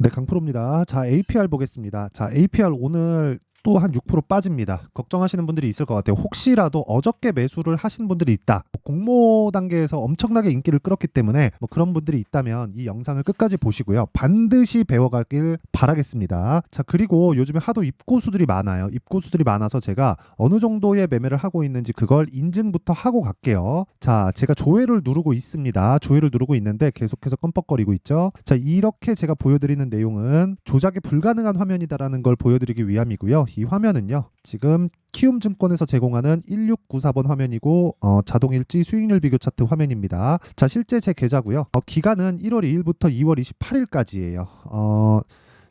네, 강프로입니다. 자, APR 보겠습니다. 자, APR 오늘 또 한 6% 빠집니다. 걱정하시는 분들이 있을 것 같아요. 혹시라도 어저께 매수를 하신 분들이 있다. 공모 단계에서 엄청나게 인기를 끌었기 때문에 그런 분들이 있다면 이 영상을 끝까지 보시고요. 반드시 배워가길 바라겠습니다. 자, 그리고 요즘에 하도 입고수들이 많아요. 입고수들이 많아서 제가 어느 정도의 매매를 하고 있는지 그걸 인증부터 하고 갈게요. 자, 제가 조회를 누르고 있습니다. 조회를 누르고 있는데 계속해서 껌뻑거리고 있죠. 자, 이렇게 제가 보여드리는 내용은 조작이 불가능한 화면이다라는 걸 보여드리기 위함이고요. 이 화면은요, 지금 키움증권에서 제공하는 1694번 화면이고 자동 일지 수익률 비교 차트 화면입니다. 자, 실제 제 계좌고요. 기간은 1월 2일부터 2월 28일까지예요.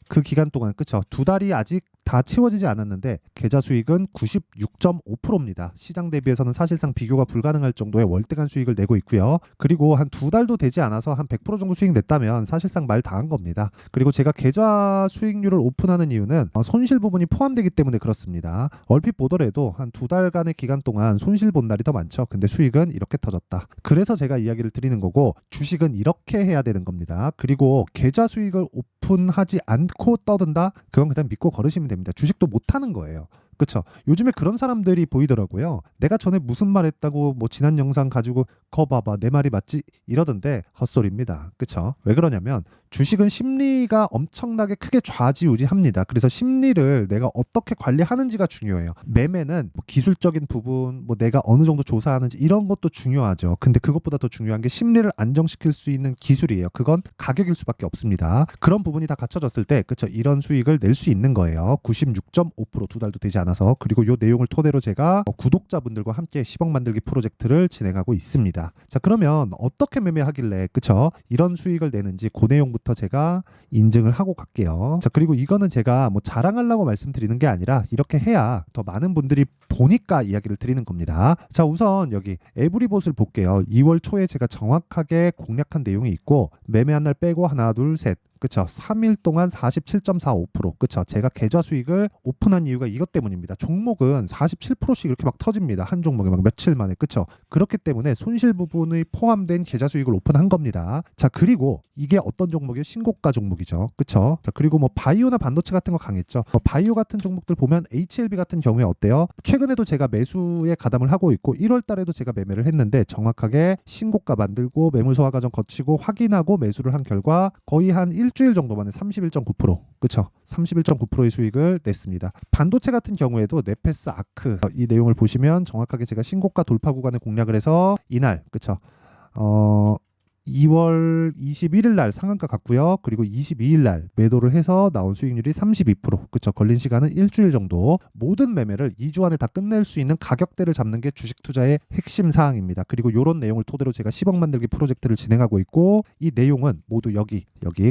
그 기간 동안, 그쵸? 2달이 아직 다 채워지지 않았는데 계좌 수익은 96.5%입니다. 시장 대비해서는 사실상 비교가 불가능할 정도의 월등한 수익을 내고 있고요. 그리고 한 2달도 되지 않아서 한 100% 정도 수익 냈다면 사실상 말 다 한 겁니다. 그리고 제가 계좌 수익률을 오픈하는 이유는 손실 부분이 포함되기 때문에 그렇습니다. 얼핏 보더라도 한 2달간의 기간 동안 손실 본 날이 더 많죠. 근데 수익은 이렇게 터졌다. 그래서 제가 이야기를 드리는 거고, 주식은 이렇게 해야 되는 겁니다. 그리고 계좌 수익을 오픈하지 않고 떠든다? 그건 그냥 믿고 걸으시면 됩니다. 주식도 못하는 거예요. 그쵸? 요즘에 그런 사람들이 보이더라고요. 내가 전에 무슨 말 했다고 지난 영상 가지고 거 봐봐 내 말이 맞지? 이러던데 헛소리입니다. 그쵸? 왜 그러냐면 주식은 심리가 엄청나게 크게 좌지우지합니다. 그래서 심리를 내가 어떻게 관리하는지가 중요해요. 매매는 기술적인 부분, 내가 어느 정도 조사하는지 이런 것도 중요하죠. 근데 그것보다 더 중요한 게 심리를 안정시킬 수 있는 기술이에요. 그건 가격일 수밖에 없습니다. 그런 부분이 다 갖춰졌을 때, 그쵸? 이런 수익을 낼 수 있는 거예요. 96.5% 2달도 되지 않아서. 그리고 이 내용을 토대로 제가 구독자분들과 함께 10억 만들기 프로젝트를 진행하고 있습니다. 자, 그러면 어떻게 매매하길래, 그쵸? 이런 수익을 내는지 그 내용부터 제가 인증을 하고 갈게요. 자, 그리고 이거는 제가 자랑하려고 말씀드리는 게 아니라 이렇게 해야 더 많은 분들이 보니까 이야기를 드리는 겁니다. 자, 우선 여기 에브리봇을 볼게요. 2월 초에 제가 정확하게 공략한 내용이 있고, 매매한 날 빼고 하나, 둘, 셋. 그쵸? 3일 동안 47.45%. 그쵸? 제가 계좌 수익을 오픈한 이유가 이것 때문입니다. 종목은 47%씩 이렇게 막 터집니다. 한 종목에 막 며칠 만에. 그쵸? 그렇기 때문에 손실 부분이 포함된 계좌 수익을 오픈한 겁니다. 자, 그리고 이게 어떤 종목이에요? 신고가 종목이죠. 그쵸? 자, 그리고 바이오나 반도체 같은 거 강했죠. 바이오 같은 종목들 보면 HLB 같은 경우에 어때요? 최근에도 제가 매수에 가담을 하고 있고 1월 달에도 제가 매매를 했는데 정확하게 신고가 만들고 매물 소화 과정 거치고 확인하고 매수를 한 결과 거의 한 일주일 정도 만에 31.9%, 그쵸? 31.9%의 수익을 냈습니다. 반도체 같은 경우에도 네페스 아크 이 내용을 보시면 정확하게 제가 신고가 돌파 구간을 공략을 해서 이날, 그쵸? 2월 21일 날 상한가 갔고요. 그리고 22일 날 매도를 해서 나온 수익률이 32%. 그쵸? 걸린 시간은 일주일 정도. 모든 매매를 2주 안에 다 끝낼 수 있는 가격대를 잡는 게 주식 투자의 핵심 사항입니다. 그리고 이런 내용을 토대로 제가 10억 만들기 프로젝트를 진행하고 있고, 이 내용은 모두 여기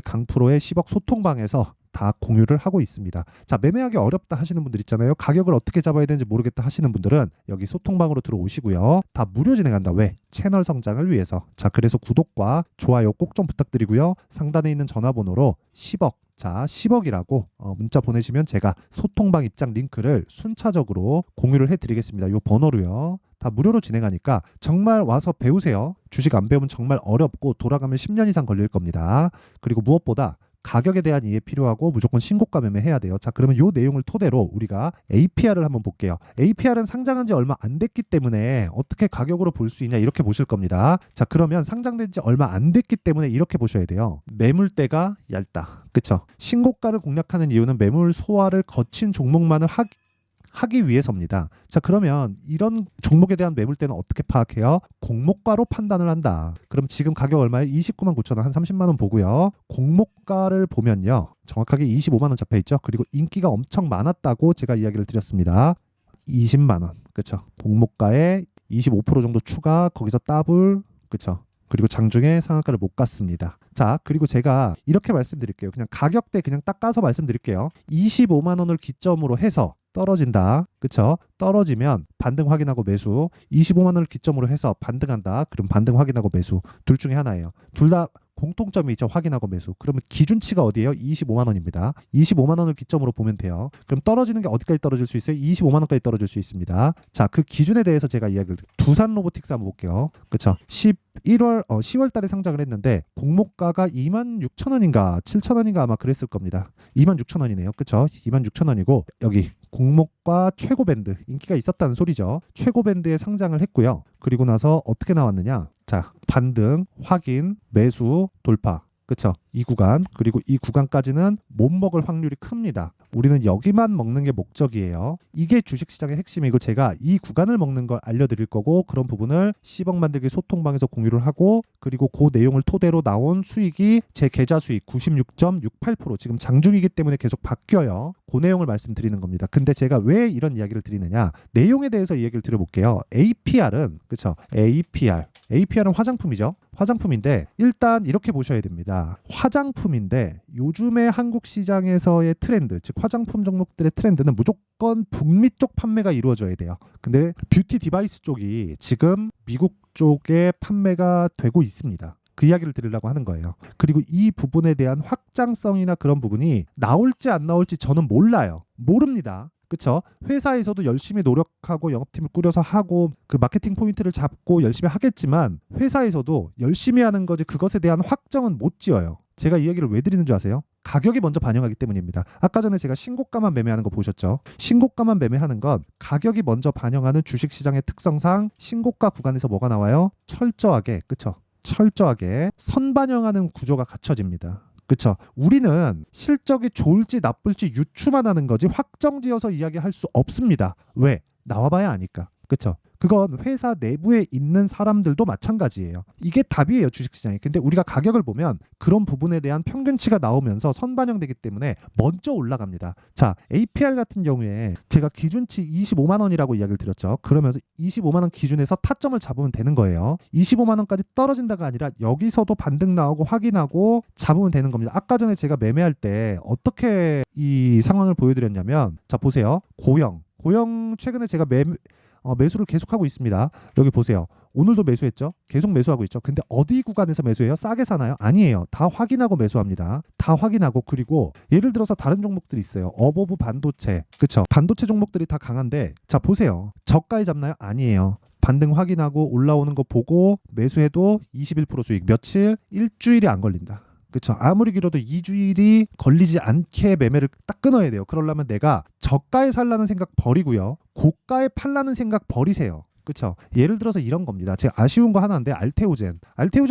강프로의 10억 소통방에서 다 공유를 하고 있습니다. 자, 매매하기 어렵다 하시는 분들 있잖아요. 가격을 어떻게 잡아야 되는지 모르겠다 하시는 분들은 여기 소통방으로 들어오시고요. 다 무료 진행한다. 왜? 채널 성장을 위해서. 자, 그래서 구독과 좋아요 꼭 좀 부탁드리고요. 상단에 있는 전화번호로 10억, 자, 10억이라고 문자 보내시면 제가 소통방 입장 링크를 순차적으로 공유를 해드리겠습니다. 이 번호로요. 다 무료로 진행하니까 정말 와서 배우세요. 주식 안 배우면 정말 어렵고 돌아가면 10년 이상 걸릴 겁니다. 그리고 무엇보다 가격에 대한 이해 필요하고 무조건 신고가 매매해야 돼요. 자, 그러면 이 내용을 토대로 우리가 APR을 한번 볼게요. APR은 상장한 지 얼마 안 됐기 때문에 어떻게 가격으로 볼 수 있냐 이렇게 보실 겁니다. 자, 그러면 상장된 지 얼마 안 됐기 때문에 이렇게 보셔야 돼요. 매물대가 얇다. 그쵸? 신고가를 공략하는 이유는 매물 소화를 거친 종목만을 하기 위해서입니다. 자, 그러면 이런 종목에 대한 매물대는 어떻게 파악해요? 공모가로 판단을 한다. 그럼 지금 가격 얼마예요? 29만 9천 원, 한 30만 원 보고요. 공모가를 보면요, 정확하게 25만 원 잡혀 있죠. 그리고 인기가 엄청 많았다고 제가 이야기를 드렸습니다. 20만 원, 그렇죠? 공모가에 25% 정도 추가, 거기서 더블, 그렇죠? 그리고 장중에 상한가를 못 갔습니다. 자, 그리고 제가 이렇게 말씀드릴게요. 그냥 가격대 그냥 딱 까서 말씀드릴게요. 25만 원을 기점으로 해서 떨어진다. 그쵸? 떨어지면 반등 확인하고 매수. 25만 원을 기점으로 해서 반등한다. 그럼 반등 확인하고 매수. 둘 중에 하나예요. 둘 다 공통점이 있죠. 확인하고 매수. 그러면 기준치가 어디예요? 25만 원입니다. 25만 원을 기점으로 보면 돼요. 그럼 떨어지는 게 어디까지 떨어질 수 있어요? 25만 원까지 떨어질 수 있습니다. 자, 그 기준에 대해서 제가 이야기를 두산 로보틱스 한번 볼게요. 그쵸? 10월 달에 상장을 했는데 공모가가 26,000원인가 7,000원인가 아마 그랬을 겁니다. 26,000원이네요. 그쵸? 26,000원이고 여기 공모가 최고 밴드 인기가 있었다는 소리죠. 최고 밴드에 상장을 했고요. 그리고 나서 어떻게 나왔느냐? 자, 반등, 확인, 매수, 돌파. 그쵸? 이 구간, 그리고 이 구간까지는 못 먹을 확률이 큽니다. 우리는 여기만 먹는 게 목적이에요. 이게 주식시장의 핵심이고 제가 이 구간을 먹는 걸 알려드릴 거고 그런 부분을 10억 만들기 소통방에서 공유를 하고 그리고 그 내용을 토대로 나온 수익이 제 계좌 수익 96.68% 지금 장중이기 때문에 계속 바뀌어요. 그 내용을 말씀드리는 겁니다. 근데 제가 왜 이런 이야기를 드리느냐? 내용에 대해서 이야기를 드려볼게요. APR은 그쵸? APR은 화장품이죠. 화장품인데 일단 이렇게 보셔야 됩니다. 화장품인데 요즘의 한국 시장에서의 트렌드, 즉 화장품 종목들의 트렌드는 무조건 북미 쪽 판매가 이루어져야 돼요. 근데 뷰티 디바이스 쪽이 지금 미국 쪽에 판매가 되고 있습니다. 그 이야기를 드리려고 하는 거예요. 그리고 이 부분에 대한 확장성이나 그런 부분이 나올지 안 나올지 저는 몰라요. 모릅니다. 그쵸? 회사에서도 열심히 노력하고 영업팀을 꾸려서 하고 그 마케팅 포인트를 잡고 열심히 하겠지만 회사에서도 열심히 하는 거지 그것에 대한 확정은 못 지어요. 제가 이 얘기를 왜 드리는 줄 아세요? 가격이 먼저 반영하기 때문입니다. 아까 전에 제가 신고가만 매매하는 거 보셨죠? 신고가만 매매하는 건 가격이 먼저 반영하는 주식시장의 특성상 신고가 구간에서 뭐가 나와요? 철저하게, 그쵸? 철저하게 선반영하는 구조가 갖춰집니다. 그쵸? 우리는 실적이 좋을지 나쁠지 유추만 하는 거지 확정지어서 이야기할 수 없습니다. 왜? 나와봐야 아니까. 그쵸? 그건 회사 내부에 있는 사람들도 마찬가지예요. 이게 답이에요, 주식시장이. 근데 우리가 가격을 보면 그런 부분에 대한 평균치가 나오면서 선반영되기 때문에 먼저 올라갑니다. 자, APR 같은 경우에 제가 기준치 25만 원이라고 이야기를 드렸죠. 그러면서 25만 원 기준에서 타점을 잡으면 되는 거예요. 25만 원까지 떨어진다가 아니라 여기서도 반등 나오고 확인하고 잡으면 되는 겁니다. 아까 전에 제가 매매할 때 어떻게 이 상황을 보여드렸냐면 자, 보세요. 고영 최근에 제가 매수를 계속하고 있습니다. 여기 보세요. 오늘도 매수했죠? 계속 매수하고 있죠. 근데 어디 구간에서 매수해요? 싸게 사나요? 아니에요. 다 확인하고 매수합니다. 다 확인하고 그리고 예를 들어서 다른 종목들이 있어요. 어버브 반도체. 그쵸? 반도체 종목들이 다 강한데 자 보세요. 저가에 잡나요? 아니에요. 반등 확인하고 올라오는 거 보고 매수해도 21% 수익. 며칠? 일주일이 안 걸린다. 그쵸? 아무리 길어도 2주일이 걸리지 않게 매매를 딱 끊어야 돼요. 그러려면 내가 저가에 살라는 생각 버리고요. 고가에 팔라는 생각 버리세요. 그쵸? 예를 들어서 이런 겁니다. 제가 아쉬운 거 하나인데 알테오젠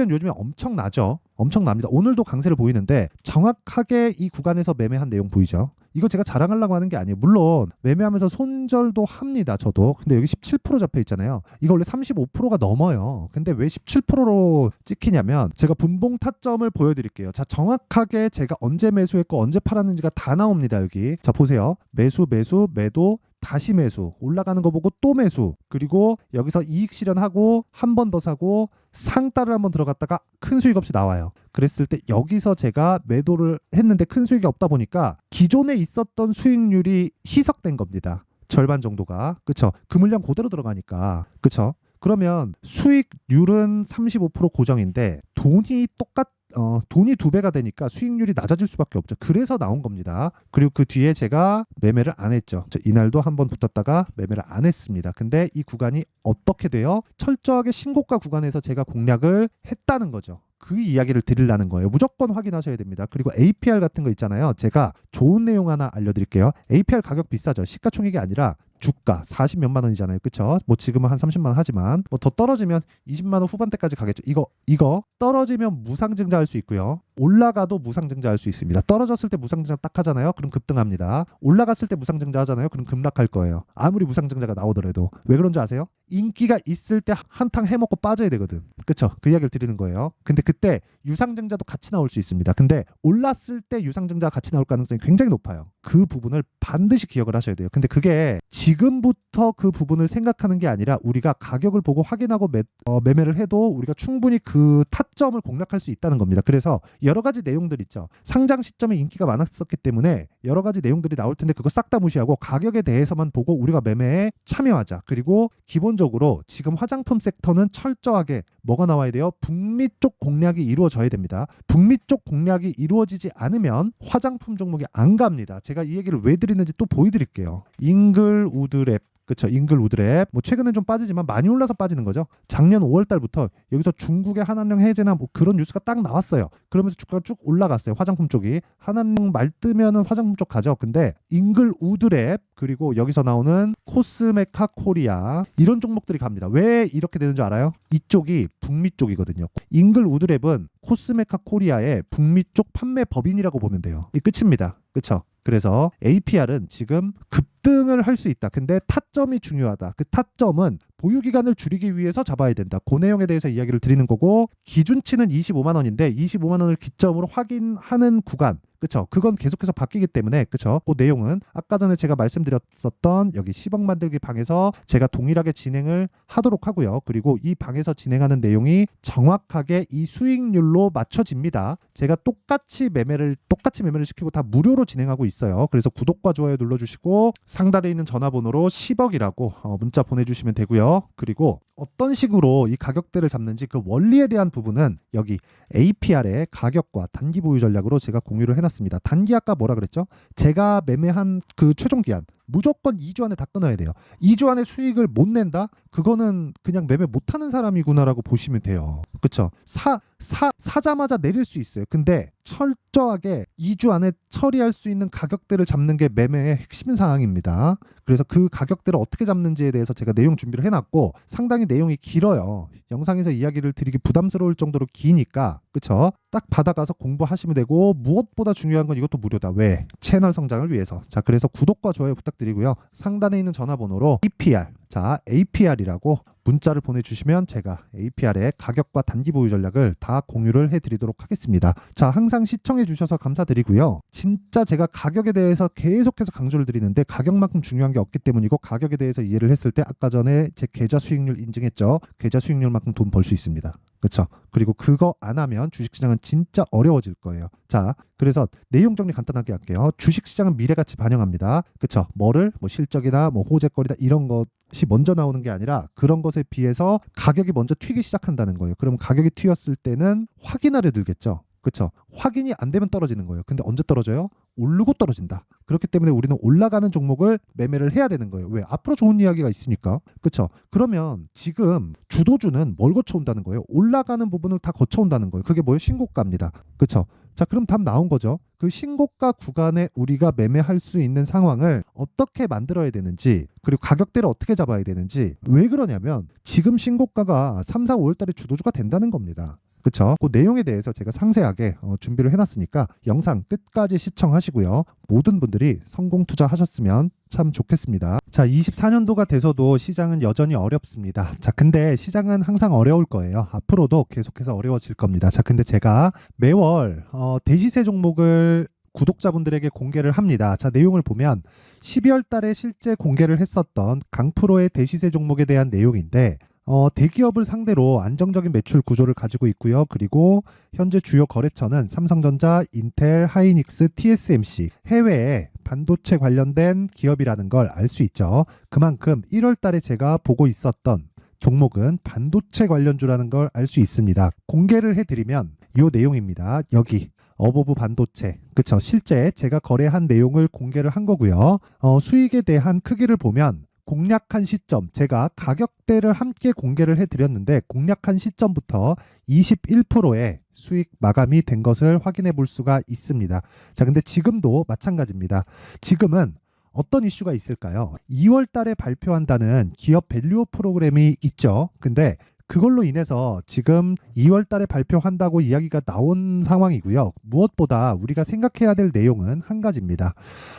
요즘에 엄청나죠? 엄청납니다. 오늘도 강세를 보이는데 정확하게 이 구간에서 매매한 내용 보이죠? 이거 제가 자랑하려고 하는 게 아니에요. 물론 매매하면서 손절도 합니다. 저도. 근데 여기 17% 잡혀 있잖아요. 이거 원래 35%가 넘어요. 근데 왜 17%로 찍히냐면 제가 분봉 타점을 보여드릴게요. 자, 정확하게 제가 언제 매수했고 언제 팔았는지가 다 나옵니다. 여기. 자, 보세요. 매수, 매도, 다시 매수, 올라가는 거 보고 또 매수, 그리고 여기서 이익 실현하고 한 번 더 사고 상따를 한번 들어갔다가 큰 수익 없이 나와요. 그랬을 때 여기서 제가 매도를 했는데 큰 수익이 없다 보니까 기존에 있었던 수익률이 희석된 겁니다. 절반 정도가. 그쵸? 그 물량 그대로 들어가니까. 그쵸? 그러면 수익률은 35% 고정인데 돈이 돈이 2배가 되니까 수익률이 낮아질 수밖에 없죠. 그래서 나온 겁니다. 그리고 그 뒤에 제가 매매를 안 했죠. 이날도 한번 붙었다가 매매를 안 했습니다. 근데 이 구간이 어떻게 돼요? 철저하게 신고가 구간에서 제가 공략을 했다는 거죠. 그 이야기를 드리려는 거예요. 무조건 확인하셔야 됩니다. 그리고 APR 같은 거 있잖아요. 제가 좋은 내용 하나 알려드릴게요. APR 가격 비싸죠. 시가총액이 아니라 주가 40몇만 원이잖아요. 그쵸? 뭐 지금은 한 30만 원 하지만 뭐 더 떨어지면 20만 원 후반대까지 가겠죠. 이거 떨어지면 무상증자할 수 있고요. 올라가도 무상증자할 수 있습니다. 떨어졌을 때 무상증자 딱 하잖아요. 그럼 급등합니다. 올라갔을 때 무상증자 하잖아요. 그럼 급락할 거예요. 아무리 무상증자가 나오더라도. 왜 그런 줄 아세요? 인기가 있을 때 한탕 해먹고 빠져야 되거든. 그쵸? 그 이야기를 드리는 거예요. 근데 그때 유상증자도 같이 나올 수 있습니다. 근데 올랐을 때 유상증자가 같이 나올 가능성이 굉장히 높아요. 그 부분을 반드시 기억을 하셔야 돼요. 근데 그게 지금부터 그 부분을 생각하는 게 아니라 우리가 가격을 보고 확인하고 매매를 해도 우리가 충분히 그 타점을 공략할 수 있다는 겁니다. 그래서 여러 가지 내용들 있죠. 상장 시점에 인기가 많았었기 때문에 여러 가지 내용들이 나올 텐데 그거 싹 다 무시하고 가격에 대해서만 보고 우리가 매매에 참여하자. 그리고 기본적으로 지금 화장품 섹터는 철저하게 뭐가 나와야 돼요? 북미 쪽 공략이 이루어져야 됩니다. 북미 쪽 공략이 이루어지지 않으면 화장품 종목이 안 갑니다. 제가 이 얘기를 왜 드리는지 또 보여드릴게요. 잉글우드랩 그쵸. 잉글우드랩. 뭐 최근엔 좀 빠지지만 많이 올라서 빠지는 거죠. 작년 5월 달부터 여기서 중국의 한한령 해제나 뭐 그런 뉴스가 딱 나왔어요. 그러면서 주가가 쭉 올라갔어요. 화장품 쪽이. 한한령 말 뜨면은 화장품 쪽 가죠. 근데 잉글우드랩 그리고 여기서 나오는 코스메카 코리아 이런 종목들이 갑니다. 왜 이렇게 되는 줄 알아요? 이쪽이 북미 쪽이거든요. 잉글우드랩은 코스메카 코리아의 북미 쪽 판매 법인이라고 보면 돼요. 이 끝입니다. 그쵸? 그래서 APR은 지금 급등을 할 수 있다. 근데 타점이 중요하다. 그 타점은 보유 기간을 줄이기 위해서 잡아야 된다. 그 내용에 대해서 이야기를 드리는 거고 기준치는 25만 원인데 25만 원을 기점으로 확인하는 구간 그쵸? 그건 계속해서 바뀌기 때문에 그쵸? 그 내용은 아까 전에 제가 말씀드렸었던 여기 10억 만들기 방에서 제가 동일하게 진행을 하도록 하고요. 그리고 이 방에서 진행하는 내용이 정확하게 이 수익률로 맞춰집니다. 제가 똑같이 매매를 시키고 다 무료로 진행하고 있어요. 그래서 구독과 좋아요 눌러주시고 상단에 있는 전화번호로 10억이라고 문자 보내주시면 되고요. 그리고 어떤 식으로 이 가격대를 잡는지 그 원리에 대한 부분은 여기 APR의 가격과 단기 보유 전략으로 제가 공유를 해놨습니다. 단기 아까 뭐라 그랬죠? 제가 매매한 그 최종 기한 무조건 2주 안에 다 끊어야 돼요. 2주 안에 수익을 못 낸다? 그거는 그냥 매매 못하는 사람이구나라고 보시면 돼요. 그쵸? 사자마자 내릴 수 있어요. 근데 철저하게 2주 안에 처리할 수 있는 가격대를 잡는 게 매매의 핵심 사항입니다. 그래서 그 가격대를 어떻게 잡는지에 대해서 제가 내용 준비를 해놨고 상당히 내용이 길어요. 영상에서 이야기를 드리기 부담스러울 정도로 기니까 그쵸? 딱 받아가서 공부하시면 되고 무엇보다 중요한 건 이것도 무료다. 왜? 채널 성장을 위해서. 자, 그래서 구독과 좋아요 부탁드리고요. 상단에 있는 전화번호로 APR, 자 APR이라고 문자를 보내주시면 제가 APR의 가격과 단기 보유 전략을 다 공유를 해드리도록 하겠습니다. 자, 항상 시청해주셔서 감사드리고요. 진짜 제가 가격에 대해서 계속해서 강조를 드리는데 가격만큼 중요한 게 없기 때문이고 가격에 대해서 이해를 했을 때 아까 전에 제 계좌 수익률 인증했죠. 계좌 수익률만큼 돈 벌 수 있습니다. 그렇죠? 그리고 그거 안 하면 주식시장은 진짜 어려워질 거예요. 자, 그래서 내용 정리 간단하게 할게요. 주식시장은 미래가치 반영합니다. 그렇죠? 뭐를 뭐 실적이나 뭐 호재거리다 이런 것이 먼저 나오는 게 아니라 그런 것에 비해서 가격이 먼저 튀기 시작한다는 거예요. 그럼 가격이 튀었을 때는 확인하려 들겠죠. 그렇죠? 확인이 안 되면 떨어지는 거예요. 근데 언제 떨어져요? 오르고 떨어진다. 그렇기 때문에 우리는 올라가는 종목을 매매를 해야 되는 거예요. 왜? 앞으로 좋은 이야기가 있으니까. 그렇죠? 그러면 지금 주도주는 뭘 거쳐온다는 거예요? 올라가는 부분을 다 거쳐온다는 거예요. 그게 뭐예요? 신고가입니다. 그렇죠? 자, 그럼 답 나온 거죠. 그 신고가 구간에 우리가 매매할 수 있는 상황을 어떻게 만들어야 되는지 그리고 가격대를 어떻게 잡아야 되는지 왜 그러냐면 지금 신고가가 3, 4, 5월 달에 주도주가 된다는 겁니다. 그쵸? 그 내용에 대해서 제가 상세하게 준비를 해놨으니까 영상 끝까지 시청하시고요. 모든 분들이 성공 투자하셨으면 참 좋겠습니다. 자, 24년도가 돼서도 시장은 여전히 어렵습니다. 자, 근데 시장은 항상 어려울 거예요. 앞으로도 계속해서 어려워질 겁니다. 자, 근데 제가 매월 대시세 종목을 구독자분들에게 공개를 합니다. 자, 내용을 보면 12월 달에 실제 공개를 했었던 강프로의 대시세 종목에 대한 내용인데 대기업을 상대로 안정적인 매출 구조를 가지고 있고요. 그리고 현재 주요 거래처는 삼성전자, 인텔, 하이닉스, TSMC, 해외에 반도체 관련된 기업이라는 걸 알 수 있죠. 그만큼 1월 달에 제가 보고 있었던 종목은 반도체 관련주라는 걸 알 수 있습니다. 공개를 해드리면 이 내용입니다. 여기 어보브 반도체, 그쵸? 실제 제가 거래한 내용을 공개를 한 거고요. 수익에 대한 크기를 보면 공략한 시점, 제가 가격대를 함께 공개를 해드렸는데 공략한 시점부터 21%의 수익 마감이 된 것을 확인해 볼 수가 있습니다. 자, 근데 지금도 마찬가지입니다. 지금은 어떤 이슈가 있을까요? 2월 달에 발표한다는 기업 밸류업 프로그램이 있죠. 근데 그걸로 인해서 지금 2월 달에 발표한다고 이야기가 나온 상황이고요. 무엇보다 우리가 생각해야 될 내용은 한 가지입니다.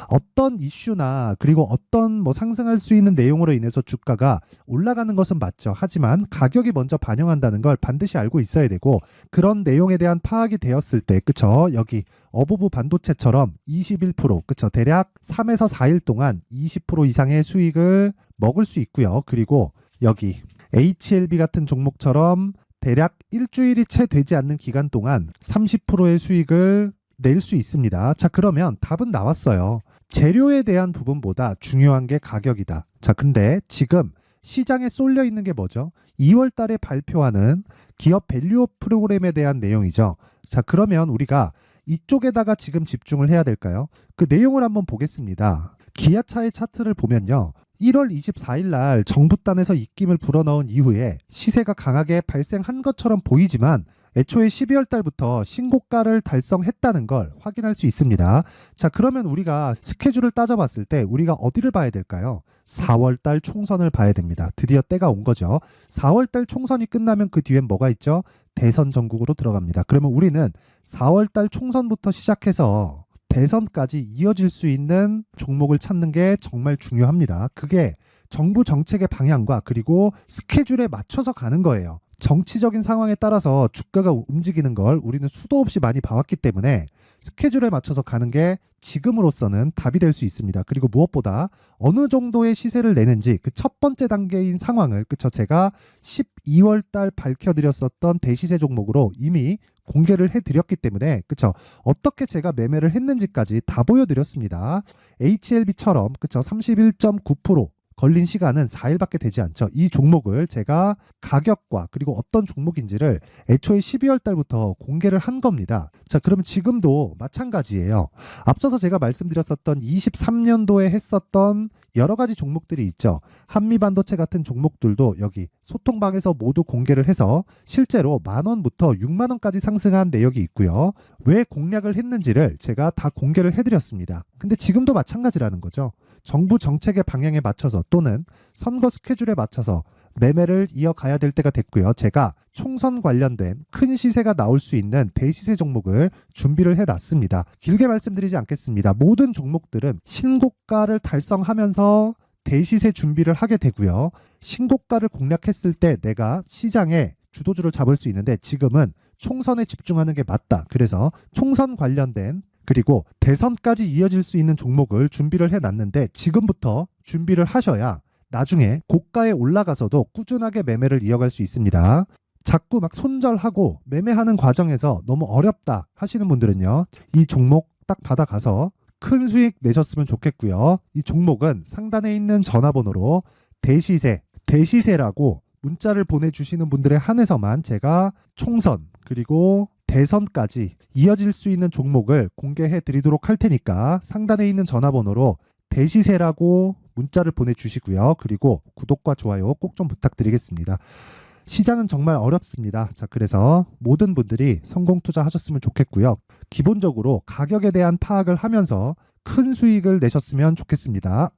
어떤 이슈나 그리고 어떤 뭐 상승할 수 있는 내용으로 인해서 주가가 올라가는 것은 맞죠. 하지만 가격이 먼저 반영한다는 걸 반드시 알고 있어야 되고 그런 내용에 대한 파악이 되었을 때 그쵸? 여기 어보브 반도체처럼 21% 그쵸? 대략 3에서 4일 동안 20% 이상의 수익을 먹을 수 있고요. 그리고 여기 HLB 같은 종목처럼 대략 일주일이 채 되지 않는 기간 동안 30%의 수익을 낼 수 있습니다. 자, 그러면 답은 나왔어요. 재료에 대한 부분보다 중요한 게 가격이다. 자, 근데 지금 시장에 쏠려 있는 게 뭐죠? 2월 달에 발표하는 기업 밸류업 프로그램에 대한 내용이죠. 자, 그러면 우리가 이쪽에다가 지금 집중을 해야 될까요? 그 내용을 한번 보겠습니다. 기아차의 차트를 보면요. 1월 24일 날 정부단에서 입김을 불어넣은 이후에 시세가 강하게 발생한 것처럼 보이지만 애초에 12월 달부터 신고가를 달성했다는 걸 확인할 수 있습니다. 자, 그러면 우리가 스케줄을 따져봤을 때 우리가 어디를 봐야 될까요? 4월 달 총선을 봐야 됩니다. 드디어 때가 온 거죠. 4월 달 총선이 끝나면 그 뒤엔 뭐가 있죠? 대선 전국으로 들어갑니다. 그러면 우리는 4월 달 총선부터 시작해서 대선까지 이어질 수 있는 종목을 찾는 게 정말 중요합니다. 그게 정부 정책의 방향과 그리고 스케줄에 맞춰서 가는 거예요. 정치적인 상황에 따라서 주가가 움직이는 걸 우리는 수도 없이 많이 봐왔기 때문에 스케줄에 맞춰서 가는 게 지금으로서는 답이 될 수 있습니다. 그리고 무엇보다 어느 정도의 시세를 내는지 그 첫 번째 단계인 상황을 제가 12월 달 밝혀드렸었던 대시세 종목으로 이미 공개를 해드렸기 때문에 어떻게 제가 매매를 했는지까지 다 보여드렸습니다. HLB처럼 31.9% 걸린 시간은 4일밖에 되지 않죠. 이 종목을 제가 가격과 그리고 어떤 종목인지를 애초에 12월 달부터 공개를 한 겁니다. 자, 그럼 지금도 마찬가지예요. 앞서서 제가 말씀드렸었던 23년도에 했었던 여러 가지 종목들이 있죠. 한미반도체 같은 종목들도 여기 소통방에서 모두 공개를 해서 실제로 10,000원부터 60,000원까지 상승한 내역이 있고요. 왜 공략을 했는지를 제가 다 공개를 해드렸습니다. 근데 지금도 마찬가지라는 거죠. 정부 정책의 방향에 맞춰서 또는 선거 스케줄에 맞춰서 매매를 이어가야 될 때가 됐고요. 제가 총선 관련된 큰 시세가 나올 수 있는 대시세 종목을 준비를 해놨습니다. 길게 말씀드리지 않겠습니다. 모든 종목들은 신고가를 달성하면서 대시세 준비를 하게 되고요. 신고가를 공략했을 때 내가 시장에 주도주를 잡을 수 있는데 지금은 총선에 집중하는 게 맞다. 그래서 총선 관련된 그리고 대선까지 이어질 수 있는 종목을 준비를 해놨는데 지금부터 준비를 하셔야 나중에 고가에 올라가서도 꾸준하게 매매를 이어갈 수 있습니다. 자꾸 막 손절하고 매매하는 과정에서 너무 어렵다 하시는 분들은요. 이 종목 딱 받아가서 큰 수익 내셨으면 좋겠고요. 이 종목은 상단에 있는 전화번호로 대시세라고 문자를 보내주시는 분들에 한해서만 제가 총선 그리고 대선까지 이어질 수 있는 종목을 공개해 드리도록 할 테니까 상단에 있는 전화번호로 대시세라고 문자를 보내주시고요. 그리고 구독과 좋아요 꼭 좀 부탁드리겠습니다. 시장은 정말 어렵습니다. 자, 그래서 모든 분들이 성공 투자하셨으면 좋겠고요. 기본적으로 가격에 대한 파악을 하면서 큰 수익을 내셨으면 좋겠습니다.